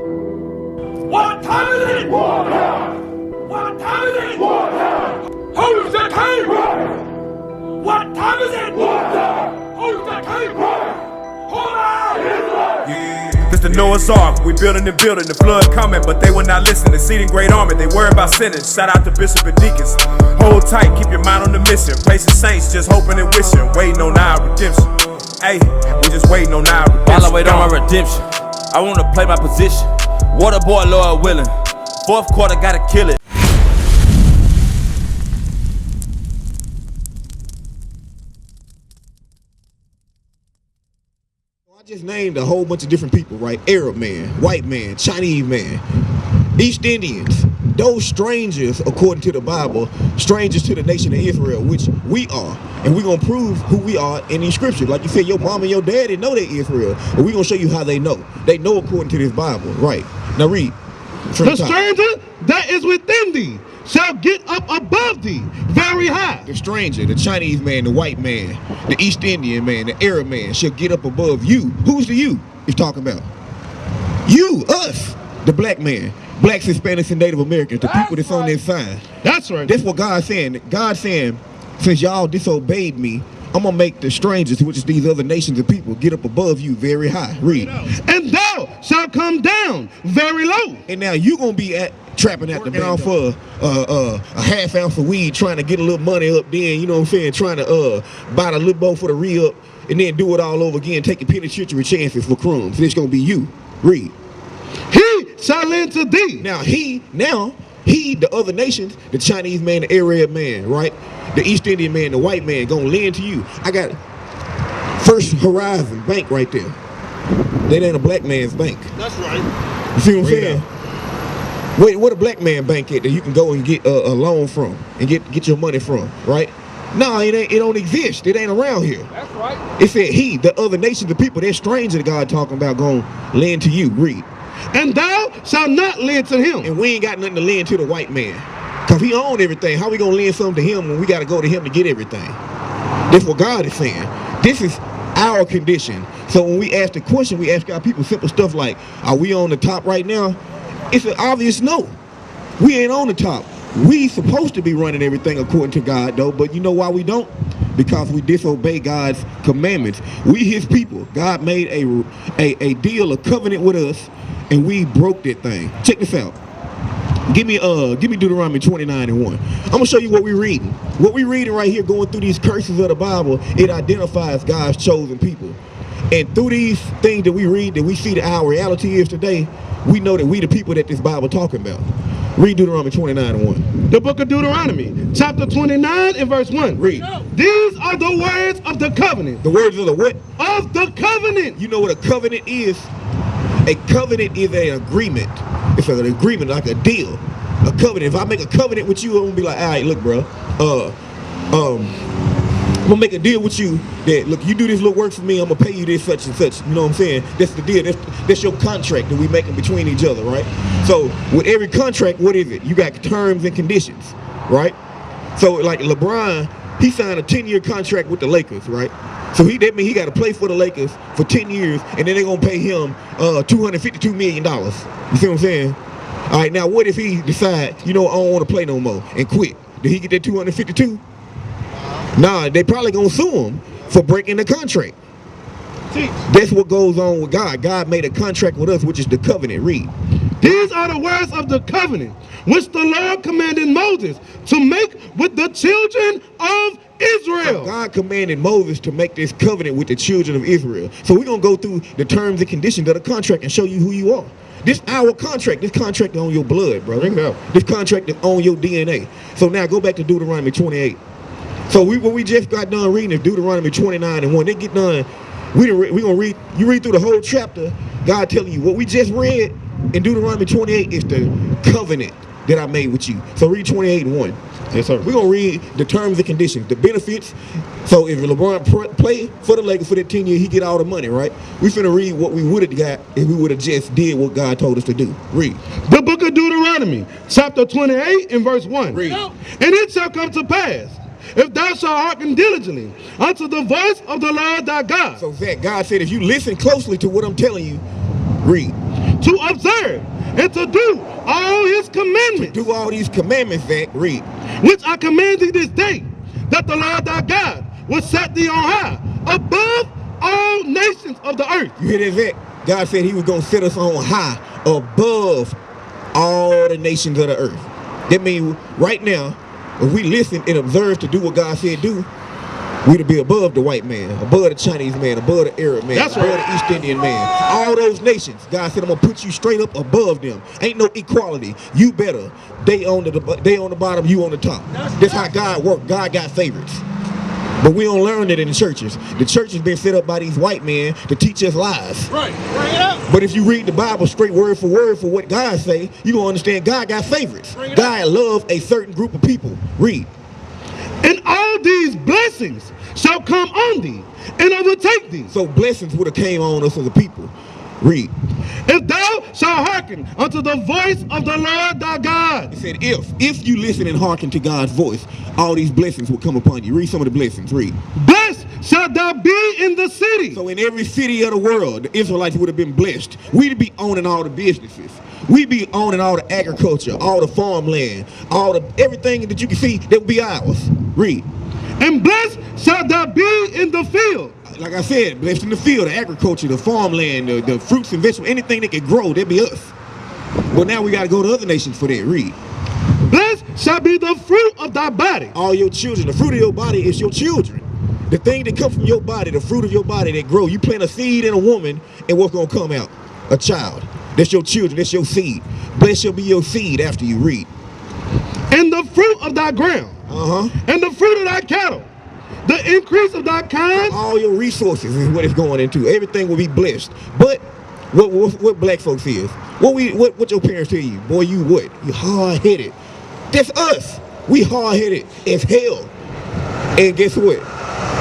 What time is it? War time! What time is it? War time! Who's the king? What time is it? War time! Who's the king? Hold on! Yeah. This the Noah's Ark, we building and building, the flood coming, but they will not listen. Exceeding great army, they worry about sinners. Shout out to Bishop and Deacons. Hold tight, keep your mind on the mission. Placing saints, just hoping and wishing, waiting on our redemption. Hey, we just waiting on our redemption. While I wait on my redemption, I wanna play my position. Water boy, Lord willing. Fourth quarter, gotta kill it. I just named a whole bunch of different people, right? Arab man, white man, Chinese man, East Indians. Those strangers, according to the Bible, strangers to the nation of Israel, which we are. And we're going to prove who we are in these scriptures. Like you said, your mom and your daddy know they're Israel. But we're going to show you how they know. They know according to this Bible. Right. Now read. The stranger that is within thee shall get up above thee very high. The stranger, the Chinese man, the white man, the East Indian man, the Arab man shall get up above you. Who's the you he's talking about? You, us, the black man. Blacks, Hispanics, and Native Americans, the people that's on this side. That's right. That's what God's saying. God's saying, since y'all disobeyed me, I'm going to make the strangers, which is these other nations of people, get up above you very high. Read. And thou shalt come down very low. And now you going to be trapping at the bank for a half ounce of weed, trying to get a little money up then, you know what I'm saying, trying to buy the little bowl for the re-up, and then do it all over again, taking penitentiary chances for crumbs. It's going to be you. Read. He shall lend to thee. Now he, the other nations, the Chinese man, the Arab man, right? The East Indian man, the white man, gonna lend to you. I got First Horizon Bank right there. That ain't a black man's bank. That's right. You see what I'm saying? Wait, what a black man bank at that you can go and get a loan from and get your money from, right? No, it don't exist. It ain't around here. That's right. It said he, the other nations, the people, that stranger that God talking about, gonna lend to you. Read. And thou shalt not lend to him. And we ain't got nothing to lend to the white man. Because he own everything. How we going to lend something to him when we got to go to him to get everything? That's what God is saying. This is our condition. So when we ask the question, we ask our people simple stuff like, are we on the top right now? It's an obvious no. We ain't on the top. We supposed to be running everything according to God, though. But you know why we don't? Because we disobey God's commandments. We his people. God made a deal, a covenant with us, and we broke that thing. Check this out. Give me Deuteronomy 29:1. I'm gonna show you what we're reading. What we're reading right here, going through these curses of the Bible, it identifies God's chosen people. And through these things that we read, that we see that our reality is today, we know that we the people that this Bible talking about. Read Deuteronomy 29:1. The book of Deuteronomy, chapter 29 and verse 1. Read. These are the words of the covenant. The words of the what? Of the covenant. You know what a covenant is? A covenant is an agreement. It's an agreement, like a deal. A covenant. If I make a covenant with you, I'm gonna be like, all right, look, bro. I'm gonna make a deal with you that, look, you do this little work for me, I'm gonna pay you this such and such. You know what I'm saying? That's the deal. That's your contract that we making between each other, right? So with every contract, what is it? You got terms and conditions, right? So like LeBron, he signed a 10-year contract with the Lakers, right? So that means he got to play for the Lakers for 10 years, and then they're going to pay him $252 million. You see what I'm saying? All right, now what if he decide, you know, I don't want to play no more and quit? Did he get that 252? Nah, they probably going to sue him for breaking the contract. That's what goes on with God. God made a contract with us, which is the covenant. Read. These are the words of the covenant, which the Lord commanded Moses to make with the children of Israel. So God commanded Moses to make this covenant with the children of Israel. So we're going to go through the terms and conditions of the contract and show you who you are. This our contract. This contract is on your blood, brother. This contract is on your DNA. So now go back to Deuteronomy 28. So what we just got done reading is Deuteronomy 29:1. They get done. We gonna read. You read through the whole chapter. God telling you what we just read in Deuteronomy 28 is the covenant that I made with you. So read 28:1. Yes, sir. We're going to read the terms and conditions, the benefits. So if LeBron play for the Lakers for that 10 years, he get all the money, right? We finna read what we would have got if we would have just did what God told us to do. Read. The book of Deuteronomy, chapter 28 and verse 1. Read. And it shall come to pass, if thou shalt hearken diligently unto the voice of the Lord thy God. So Zach, God said if you listen closely to what I'm telling you, read. to observe and to do all his commandments. Do all these commandments, Zach, read. Which I command thee this day, that the Lord thy God will set thee on high, above all nations of the earth. You hear that, Zach? God said he was going to set us on high, above all the nations of the earth. That means right now, if we listen and observe to do what God said do, we'd be above the white man, above the Chinese man, above the Arab man, That's above right. the East Indian man. All those nations, God said, I'm gonna put you straight up above them. Ain't no equality. You better. They on the bottom, you on the top. That's how God works. God got favorites. But we don't learn it in the churches. The church has been set up by these white men to teach us lies. Right. Bring it up. But if you read the Bible straight word for what God say, you gonna understand God got favorites. God love a certain group of people. Read. And all these blessings shall come on thee and overtake thee. So blessings would have came on us as a people. Read. If thou shalt hearken unto the voice of the Lord thy God. It said if you listen and hearken to God's voice, all these blessings will come upon you. Read some of the blessings. Read. Blessed shalt thou be in the city. So in every city of the world, the Israelites would have been blessed. We'd be owning all the businesses. We'd be owning all the agriculture, all the farmland, everything that you can see that would be ours. Read. And blessed shalt thou be in the field. Like I said, blessed in the field, the agriculture, the farmland, the fruits and vegetables, anything that can grow, that'd be us. But now we got to go to other nations for that. Read. Blessed shall be the fruit of thy body. All your children, the fruit of your body is your children. The thing that comes from your body, the fruit of your body that grow. You plant a seed in a woman, and what's going to come out? A child. That's your children, that's your seed. Blessed shall be your seed after you. Read. And the fruit of thy ground. And the fruit of thy cattle. The increase of thy kind. All your resources is what it's going into. Everything will be blessed. But what black folks is? What your parents tell you? Boy, you what? You hard-headed. That's us. We hard-headed as hell. And guess what?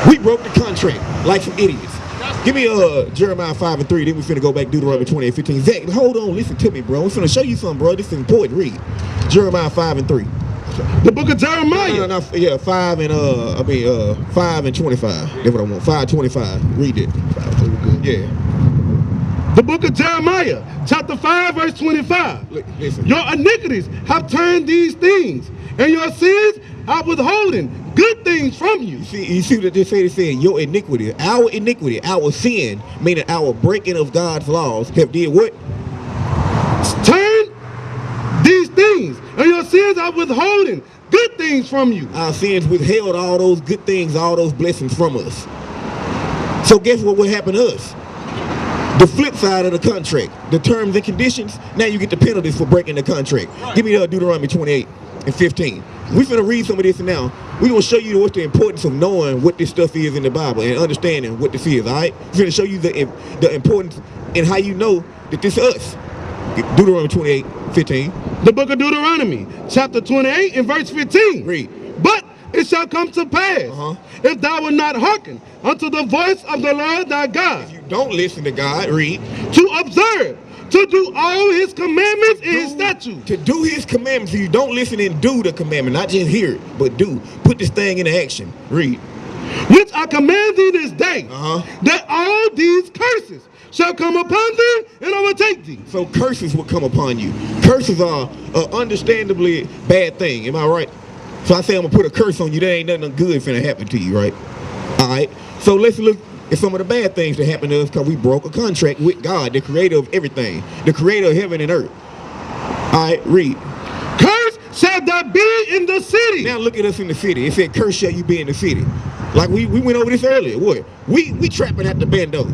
We broke the contract like some idiots. Give me Jeremiah 5 and 3, then we finna go back to Deuteronomy 20 and 15. Zach, hold on, listen to me, bro. I'm finna show you something, bro. This is important. Read. Jeremiah 5 and 3. The book of Jeremiah. No, yeah, 5 and 25. That's what I want. 5:25. Read it. Yeah. The book of Jeremiah, chapter 5, verse 25. Listen. Your iniquities have turned these things, and your sins are withholding good things from you. You see what they say? They say your iniquity, our sin, meaning our breaking of God's laws, have did what? Turn these things, and your sins are withholding good things from you. Our sins withheld all those good things, all those blessings from us. So guess what would happen to us? The flip side of the contract, the terms and conditions, now you get the penalties for breaking the contract. Give me Deuteronomy 28 and 15. We finna read some of this now. We're gonna show you what's the importance of knowing what this stuff is in the Bible and understanding what this is, all right? We're gonna show you the importance and how you know that this is us. Deuteronomy 28, 15. The book of Deuteronomy, chapter 28 and verse 15. Read. But it shall come to pass, if thou wilt not hearken unto the voice of the Lord thy God, If you don't listen to God, read. to observe, to do all his commandments and his statutes. To do his commandments. If you don't listen and do the commandment, not just hear it, but do. Put this thing into action. Read. Which I command thee this day, that all these curses shall come upon thee and overtake thee. So curses will come upon you. Curses are an understandably bad thing. Am I right? So I say I'm going to put a curse on you. There ain't nothing good finna happen to you, right? All right. So let's look at some of the bad things that happened to us because we broke a contract with God, the creator of everything, the creator of heaven and earth. All right, read. Curse shall thou be in the city. Now look at us in the city. It said, curse shall you be in the city. Like we went over this earlier. What? We trapping at the bando.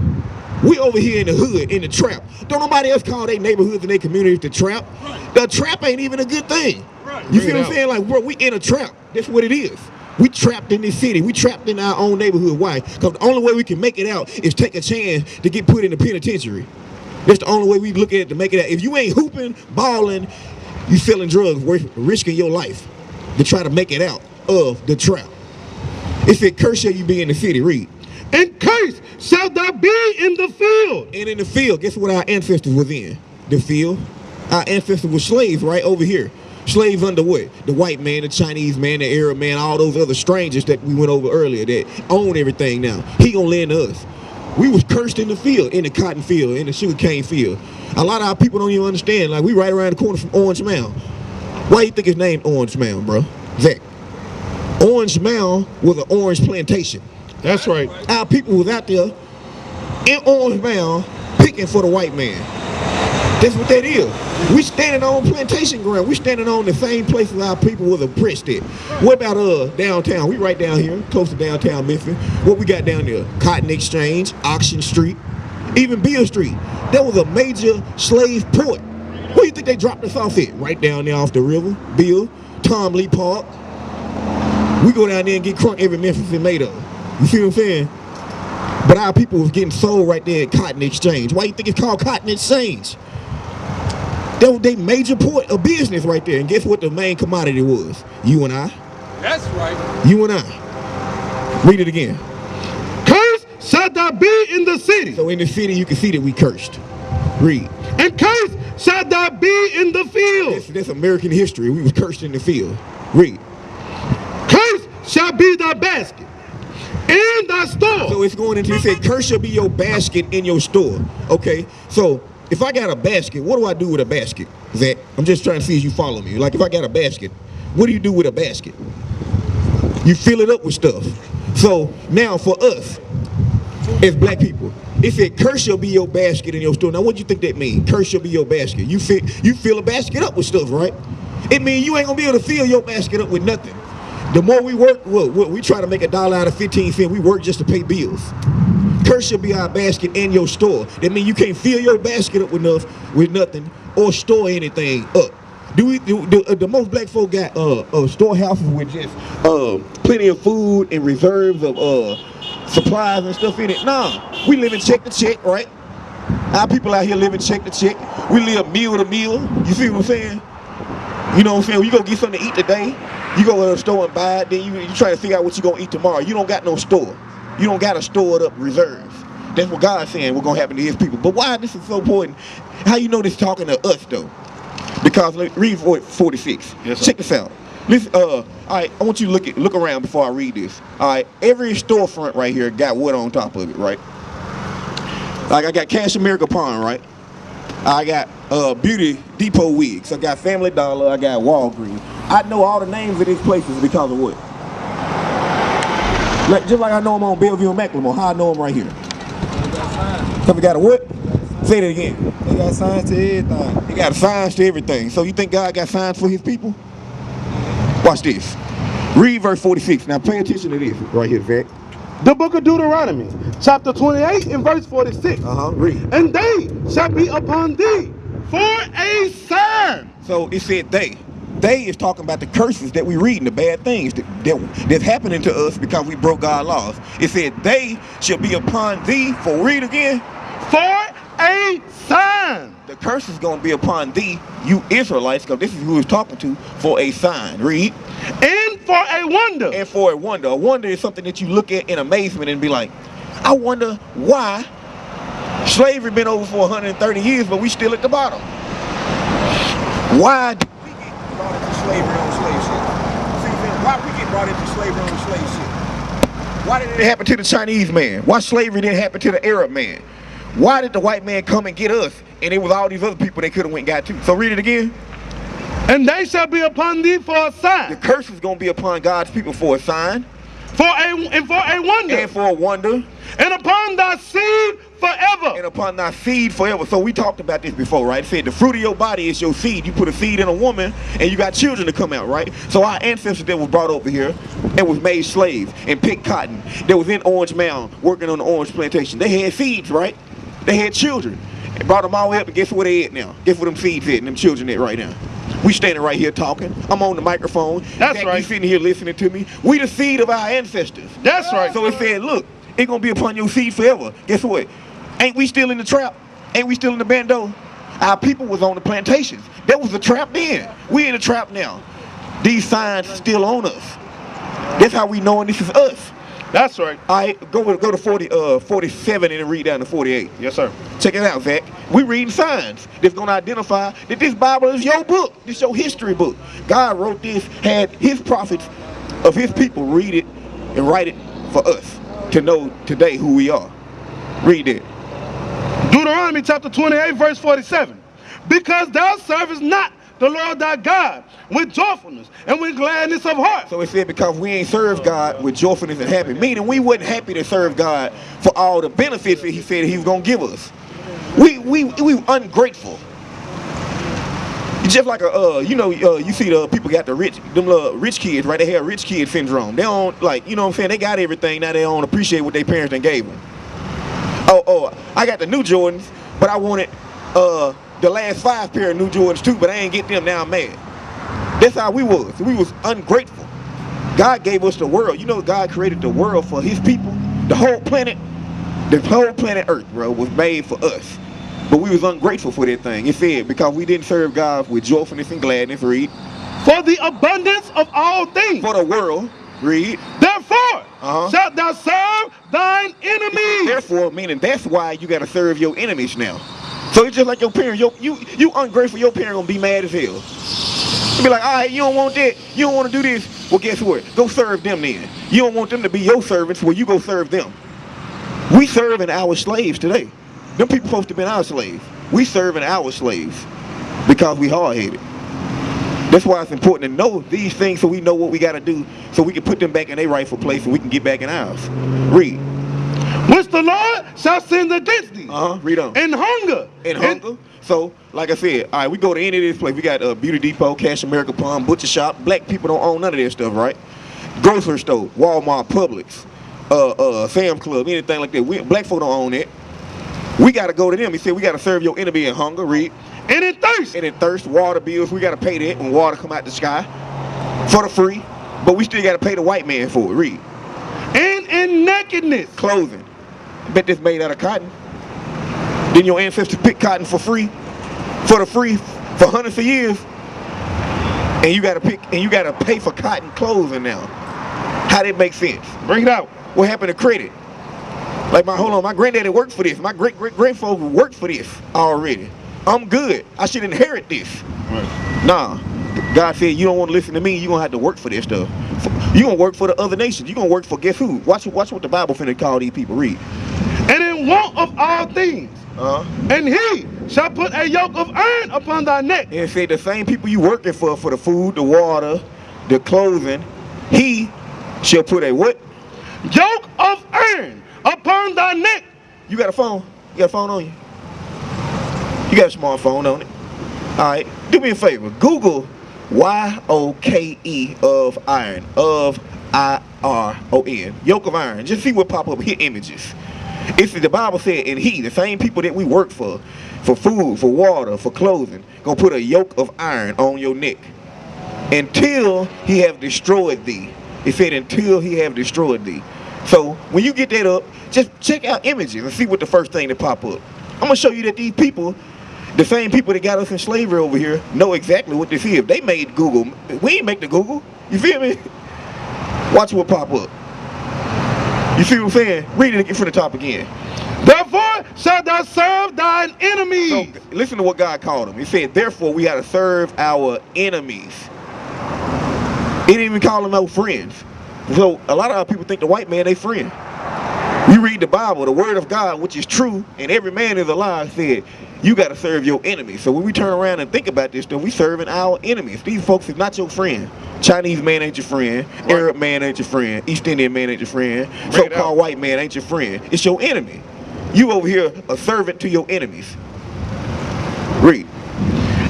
We over here in the hood, in the trap. Don't nobody else call their neighborhoods and their communities the trap. The trap ain't even a good thing. You see what I'm saying? Like, bro, we in a trap. That's what it is. We trapped in this city. We trapped in our own neighborhood. Why? Because the only way we can make it out is take a chance to get put in the penitentiary. That's the only way we look at it to make it out. If you ain't hooping, balling, you selling drugs, risking your life to try to make it out of the trap. It said, curse shall you be in the city. Read. And curse shall thou be in the field. And in the field, guess what our ancestors was in? The field. Our ancestors were slaves right over here. Slaves under what? The white man, the Chinese man, the Arab man, all those other strangers that we went over earlier that own everything now. He gonna lend to us. We was cursed in the field, in the cotton field, in the sugarcane field. A lot of our people don't even understand. Like, we right around the corner from Orange Mound. Why you think it's named Orange Mound, bro? Zach. Orange Mound was an orange plantation. That's right. Our people was out there in Orange Mound picking for the white man. That's what that is. We standing on plantation ground. We standing on the same places our people was oppressed at. What about downtown? We right down here, close to downtown Memphis. What we got down there? Cotton Exchange, Auction Street, even Beale Street. That was a major slave port. Where do you think they dropped us off at? Right down there off the river, Beale, Tom Lee Park. We go down there and get crunk every Memphis and made of. You see what I'm saying? But our people was getting sold right there at Cotton Exchange. Why you think it's called Cotton Exchange? That was their major port of business right there. And guess what the main commodity was? You and I. That's right. You and I. Read it again. Cursed shall thou be in the city. So in the city, you can see that we cursed. Read. And cursed shall thou be in the field. That's American history. We was cursed in the field. Read. Cursed shall be thy basket in thy store. So it's going into, it said, curse shall be your basket in your store. Okay, so if I got a basket, what do I do with a basket, Zach? I'm just trying to see if you follow me. Like, if I got a basket, what do you do with a basket? You fill it up with stuff. So now for us, as black people, it said, curse shall be your basket in your store. Now, what do you think that means? Curse shall be your basket. You fill a basket up with stuff, right? It means you ain't gonna be able to fill your basket up with nothing. The more we work, we try to make $1 out of 15 cents. We work just to pay bills. Curse shall be our basket in your store. That means you can't fill your basket up with nothing or store anything up. The most black folk got storehouses with just plenty of food and reserves of supplies and stuff in it? Nah, we live in check to check, right? Our people out here living check to check. We live meal to meal. You see what I'm saying? You know what I'm saying? You go get something to eat today, you go to the store and buy it, then you try to figure out what you're going to eat tomorrow. You don't got no store. You don't got to store it up reserves. That's what God's saying will going to happen to his people. But why this is so important? How you know this talking to us, though? Because, read 46. Yes, sir. Check this out. Listen, all right, I want you to look around before I read this. All right, every storefront right here got what on top of it, right? Like, I got Cash America Pawn, right? I got Beauty Depot wigs. I got Family Dollar. I got Walgreens. I know all the names of these places because of what? Like, just like I know them on Bellevue and Macklemore. How I know them right here? So we got a what? Say that again. They got signs to everything. They got signs to everything. So you think God got signs for his people? Watch this. Read verse 46. Now pay attention to this right here, Zach. The book of Deuteronomy, chapter 28 and verse 46. Read. And they shall be upon thee for a sign. So it said they. They is talking about the curses that we reading, the bad things that's happening to us because we broke God's laws. It said they shall be upon thee, for read again. For a sign. The curse is going to be upon thee, you Israelites, because this is who he's talking to, for a sign. Read. And for a wonder. And for a wonder. A wonder is something that you look at in amazement and be like, I wonder why slavery been over for 130 years, but we still at the bottom. Why did we get brought into slavery on slave ship? Why we get brought into slavery on slave ship? Why did it happen to the Chinese man? Why slavery didn't happen to the Arab man? Why did the white man come and get us, and it was all these other people they could have went and got too? So read it again. And they shall be upon thee for a sign. The curse is going to be upon God's people for a sign. And for a wonder. And for a wonder. And upon thy seed forever. And upon thy seed forever. So we talked about this before, right? It said the fruit of your body is your seed. You put a seed in a woman and you got children to come out, right? So our ancestors that was brought over here and was made slaves and picked cotton, that was in Orange Mound working on the orange plantation, they had seeds, right? They had children. And brought them all the way up, and guess where they at now? Guess where them seeds at and them children at right now? We standing right here talking. I'm on the microphone. That's right. You sitting here listening to me. We the seed of our ancestors. That's right. So it said, look, it's going to be upon your seed forever. Guess what? Ain't we still in the trap? Ain't we still in the bando? Our people was on the plantations. That was the trap then. We in the trap now. These signs still on us. That's how we knowing this is us. That's right. All right, go to 47 and read down to 48. Yes, sir. Check it out, Zach. We reading signs that's going to identify that this Bible is your book. This your history book. God wrote this, had his prophets of his people read it and write it for us to know today who we are. Read it. Deuteronomy chapter 28, verse 47. Because thou servest not the Lord thy God with joyfulness and with gladness of heart. So it said because we ain't served God with joyfulness and happy, meaning we wasn't happy to serve God for all the benefits that he said he was going to give us. We ungrateful. Just like you see the people got the rich kids, right? They have rich kid syndrome. They don't like, you know what I'm saying? They got everything, now they don't appreciate what their parents done gave them. I got the new Jordans, but I wanted the last 5 pair of new Jordans too, but I ain't get them, now I'm mad. That's how we was. We was ungrateful. God gave us the world. You know, God created the world for his people. The whole planet Earth, bro, was made for us. But we was ungrateful for that thing. It said, because we didn't serve God with joyfulness and gladness, read. For the abundance of all things. For the world, read. Therefore, shalt thou serve thine enemies. Therefore, meaning that's why you got to serve your enemies now. So it's just like your parent. You ungrateful, your parent going to be mad as hell. You be like, all right, you don't want that. You don't want to do this. Well, guess what? Go serve them then. You don't want them to be your servants, well, you go serve them. We serving our slaves today. Them people supposed to be our slaves. We serving our slaves because we hard-headed. That's why it's important to know these things so we know what we got to do so we can put them back in their rightful place and we can get back in ours. Read. Which the Lord shall send against thee. Read on. And hunger. And hunger. So, like I said, all right, we go to any of this place. We got Beauty Depot, Cash America Plum, Butcher Shop. Black people don't own none of that stuff, right? Grocery store, Walmart, Publix, Sam's Club, anything like that. Black folk don't own it. We got to go to them. He said we got to serve your enemy in hunger, read. And in thirst. And in thirst, water bills, we got to pay that when water come out the sky for the free. But we still got to pay the white man for it, read. And in nakedness. Clothing. Bet this made out of cotton. Didn't your ancestors pick cotton for free? For hundreds of years? And you got to pay for cotton clothing now. How that make sense? Bring it out. What happened to credit? Like my granddaddy worked for this. My great-great-grandfather worked for this already. I'm good. I should inherit this. Right. Nah. God said you don't want to listen to me, you're going to have to work for this stuff. You're going to work for the other nations. You're going to work for guess who? Watch what the Bible finna call these people. Read. And in want of all things. And he shall put a yoke of iron upon thy neck. And it said the same people you working for the food, the water, the clothing, he shall put a what? Yoke of iron upon thy neck. You got a phone? You got a phone on you? You got a smartphone on it? All right. Do me a favor. Google Y-O-K-E of iron. Of I-R-O-N. Yoke of iron. Just see what pop up. Hit images. It's the Bible said, and he, the same people that we work for food, for water, for clothing, gonna put a yoke of iron on your neck until he have destroyed thee. It said until he have destroyed thee. So when you get that up, just check out images and see what the first thing that pop up. I'm gonna show you that these people, the same people that got us in slavery over here, know exactly what this is. They made Google. We ain't make the Google. You feel me? Watch what pop up. You see what I'm saying? Read it again from the top again. Therefore shalt thou serve thine enemies. So listen to what God called them. He said, therefore we got to serve our enemies. He didn't even call them no friends. So a lot of our people think the white man, they friend. You read the Bible, the word of God, which is true, and every man is a lie, said, you got to serve your enemies. So when we turn around and think about this, then we serving our enemies. These folks is not your friend. Chinese man ain't your friend. Right. Arab man ain't your friend. East Indian man ain't your friend. So-called white man ain't your friend. It's your enemy. You over here a servant to your enemies. Read.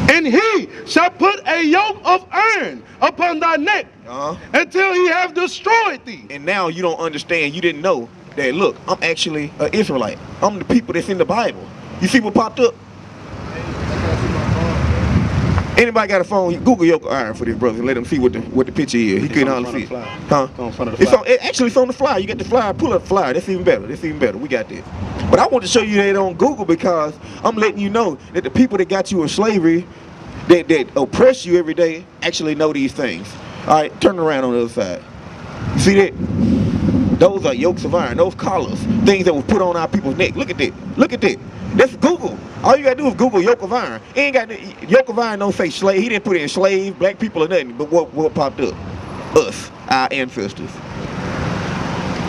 And he shall put a yoke of iron upon thy neck until he have destroyed thee. And now you don't understand. You didn't know that, look, I'm actually an Israelite. I'm the people that's in the Bible. You see what popped up? Anybody got a phone? Google yoke of iron for this brother and let him see what the picture is. He couldn't hardly see it. Huh? Actually, it's on the flyer. You get the flyer. Pull up the flyer. That's even better. That's even better. We got that. But I want to show you that on Google because I'm letting you know that the people that got you in slavery, that oppress you every day, actually know these things. All right, turn around on the other side. You see that? Those are yokes of iron. Those collars, things that were put on our people's neck. Look at that. Look at that. That's Google. All you gotta do is Google yoke of iron. He ain't got yoke of iron. Don't say slave. He didn't put in slave, black people or nothing. But what popped up? Us, our ancestors.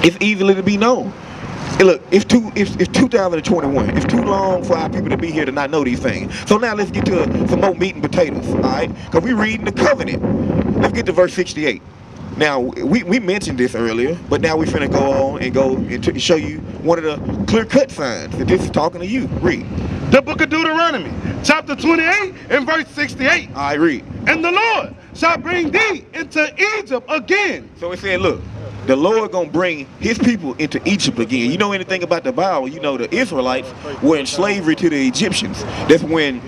It's easily to be known. Hey, look, it's 2021. It's too long for our people to be here to not know these things. So now let's get to some more meat and potatoes, all right? Because we're reading the covenant. Let's get to verse 68. Now, we mentioned this earlier, but now we're finna go on and show you one of the clear-cut signs that this is talking to you. Read. The book of Deuteronomy, chapter 28 and verse 68. All right, read. And the Lord shall bring thee into Egypt again. So it said, look, the Lord gonna bring his people into Egypt again. You know anything about the Bible, you know the Israelites were in slavery to the Egyptians. That's when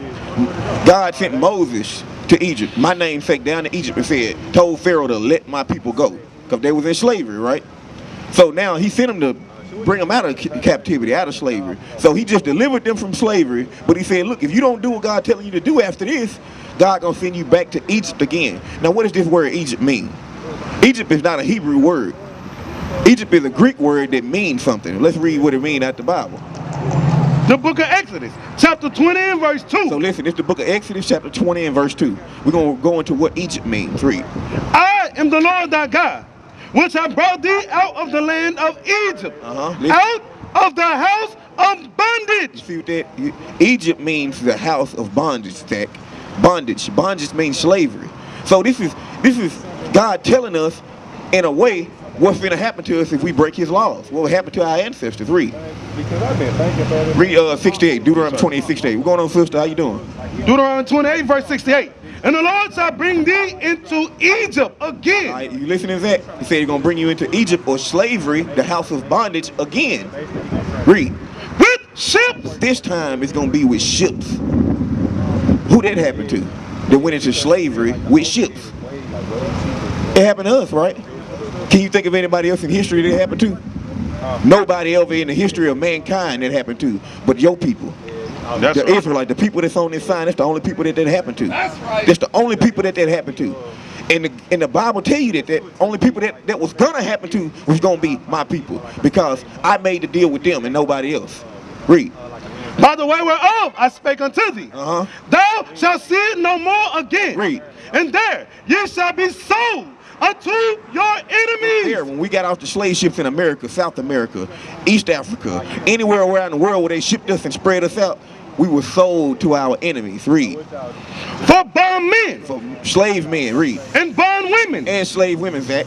God sent Moses to Egypt. My namesake down to Egypt and told Pharaoh to let my people go. Because they was in slavery, right? So now he sent them to bring them out of captivity, out of slavery. So he just delivered them from slavery, but he said, look, if you don't do what God telling you to do after this, God gonna send you back to Egypt again. Now what does this word Egypt mean? Egypt is not a Hebrew word. Egypt is a Greek word that means something. Let's read what it means out the Bible. The book of Exodus, chapter 20 and verse 2. So listen, it's the book of Exodus, chapter 20 and verse 2. We're going to go into what Egypt means. Read. I am the Lord thy God, which I brought thee out of the land of Egypt, out of the house of bondage. You see what that? Egypt means the house of bondage, Zach. Bondage. Bondage means slavery. So this is God telling us, in a way, what's going to happen to us if we break his laws. What will happen to our ancestors? Read. Read 68, Deuteronomy 28, 68. We're going on, sister. How you doing? Deuteronomy 28, verse 68. And the Lord shall bring thee into Egypt again. All right, you listening to that? He said he's going to bring you into Egypt or slavery, the house of bondage, again. Read. With ships. This time it's going to be with ships. Who that happened to? That went into slavery with ships. It happened to us, right? Can you think of anybody else in history that happened to? Nobody ever in the history of mankind that happened to, but your people. The Israelites, the people that's on this sign, that's the only people that happened to. That's right. That's the only people that happened to. And the Bible tell you that only people that was gonna happen to was gonna be my people, because I made the deal with them and nobody else. Read. By the way whereof I spake unto thee, thou shalt see it no more again. Read. And there ye shall be sold unto your enemies. Here, when we got off the slave ships in America, South America, East Africa, anywhere around the world where they shipped us and spread us out, we were sold to our enemies. Read. For bond men. For slave men. Read. And bond women. And slave women, Zach.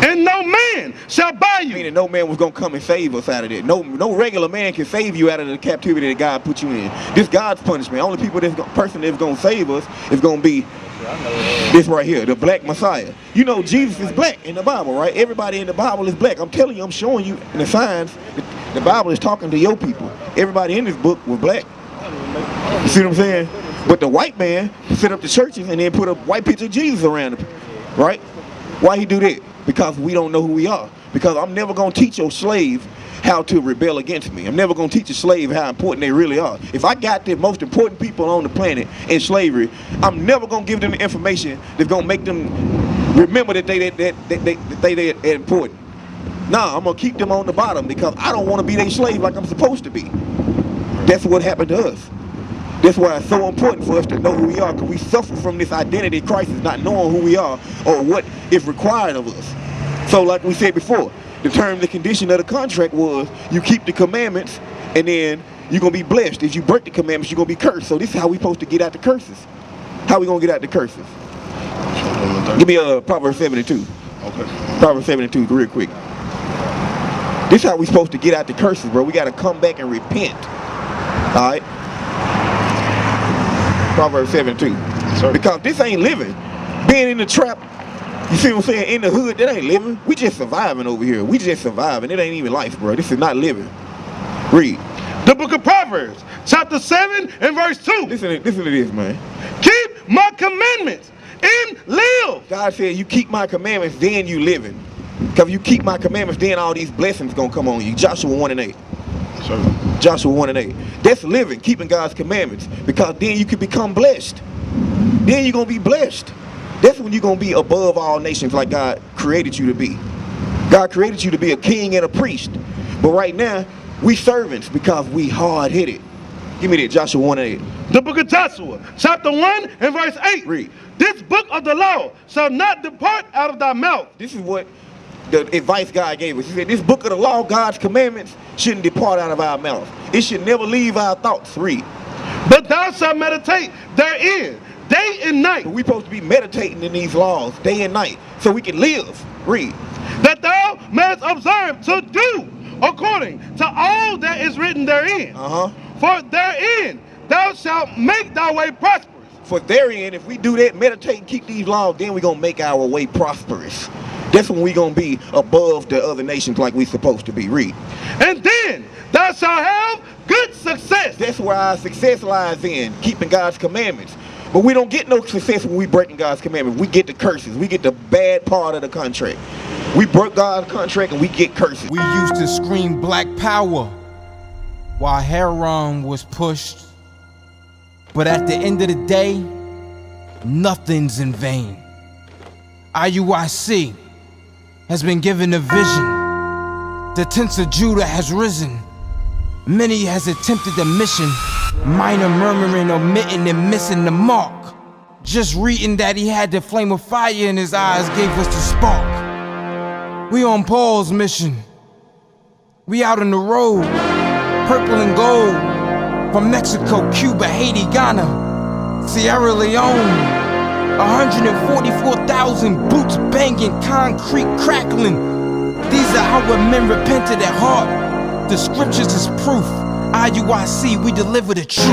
And no man shall buy you. Meaning no man was going to come and save us out of that. No regular man can save you out of the captivity that God put you in. This God's punishment. Only person that's going to save us is going to be this right here, the black Messiah. You know Jesus is black in the Bible, right? Everybody in the Bible is black. I'm telling you, I'm showing you in the signs that the Bible is talking to your people. Everybody in this book was black. You see what I'm saying? But the white man set up the churches and then put a white picture of Jesus around it, right? Why he do that? Because we don't know who we are. Because I'm never going to teach your slave how to rebel against me. I'm never going to teach a slave how important they really are. If I got the most important people on the planet in slavery, I'm never going to give them the information that's going to make them remember that they important. Nah, I'm going to keep them on the bottom because I don't want to be their slave like I'm supposed to be. That's what happened to us. That's why it's so important for us to know who we are, because we suffer from this identity crisis, not knowing who we are or what is required of us. So like we said before, the term, the condition of the contract was you keep the commandments and then you're going to be blessed. If you break the commandments, you're going to be cursed. So this is how we supposed to get out the curses. How we going to get out the curses? Give me Proverbs 72. Okay. Proverbs 72 real quick. This is how we supposed to get out the curses, bro. We got to come back and repent. All right? Proverbs 72. Because this ain't living. Being in the trap, you see what I'm saying, in the hood, that ain't living. We just surviving over here. We just surviving. It ain't even life, bro. This is not living. Read. The book of Proverbs, chapter 7 and verse 2. Listen to this, man. Keep my commandments and live. God said, you keep my commandments, then you living. Because you keep my commandments, then all these blessings gonna come on you. Joshua 1 and 8. Sorry. Joshua 1 and 8. That's living, keeping God's commandments. Because then you can become blessed. Then you're gonna be blessed. That's when you're gonna be above all nations like God created you to be. God created you to be a king and a priest. But right now, we servants because we hard-headed. Give me that, Joshua 1 and 8. The book of Joshua, chapter 1 and verse 8. Read. This book of the law shall not depart out of thy mouth. This is what the advice God gave us. He said, this book of the law, God's commandments, shouldn't depart out of our mouth. It should never leave our thoughts. Read. But thou shalt meditate therein day and night. We're supposed to be meditating in these laws day and night so we can live. Read. That thou mayest observe to do according to all that is written therein. For therein thou shalt make thy way prosperous. For therein, if we do that, meditate and keep these laws, then we're going to make our way prosperous. That's when we're going to be above the other nations like we're supposed to be. Read. And then thou shalt have good success. That's where our success lies in, keeping God's commandments. But we don't get no success when we breaking God's commandments. We get the curses. We get the bad part of the contract. We broke God's contract and we get curses. We used to scream black power while Heron was pushed. But at the end of the day, nothing's in vain. IUIC has been given a vision. The tents of Judah has risen. Many has attempted the mission. Minor murmuring, omitting, and missing the mark. Just reading that he had the flame of fire in his eyes gave us the spark. We on Paul's mission. We out on the road, purple and gold. From Mexico, Cuba, Haiti, Ghana, Sierra Leone. 144,000 boots banging, concrete crackling. These are how men repented at heart. The scriptures is proof. IUIC, we deliver the truth.